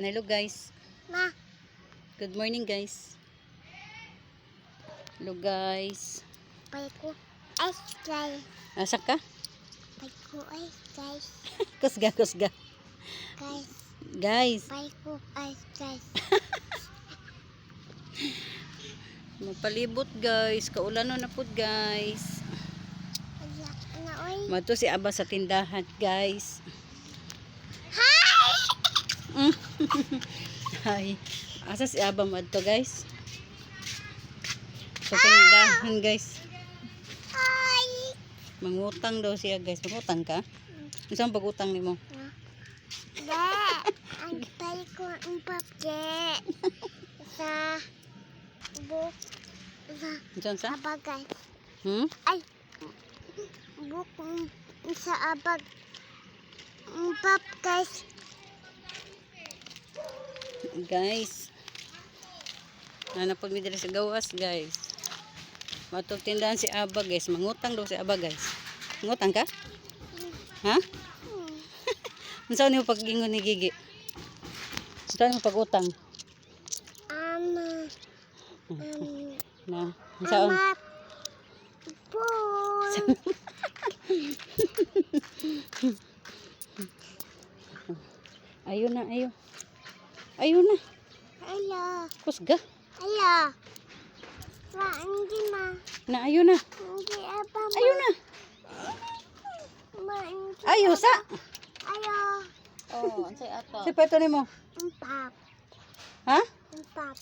Hello guys. Ma. Good morning guys. Hello guys. Pai ko ice guys. Asa ka? Pai ko ice guys. Kusga. Guys. Guys. Pai ko ice guys. Mapalibot guys. Kaulanon na pud guys. Wala na oy. Mato si Aba sa tindahan guys. Hi. Asa si Aba madto guys? Sa tindahan guys. Ay. Mangutang daw siya guys. Mangutang ka? Isang pag-utang nimo? Da. Ang pai ko ang papje. Sa book. Sa? Abag guys. Ay. Book sa abag. Pap guys. Guys. Nanapod mi diri sa gawas guys. Matog tindahan si Aba guys. Mangutang daw si Aba guys. Mangutang ka? Ha? Unsa nimo pag-ingon ni Gigi? Unsa nimo pag-utang? Na. Unsaon? Phone. Ayun na, ayun. Ayun na. Hello. Kusga. Hello. Ma, hindi ma. Na ayun na. Hindi apa ma. Ayun na. Ma, hindi. Ayo sa. Ayo. Oh, unsay ato? Si peto nimo? Pap. Ha? Pap.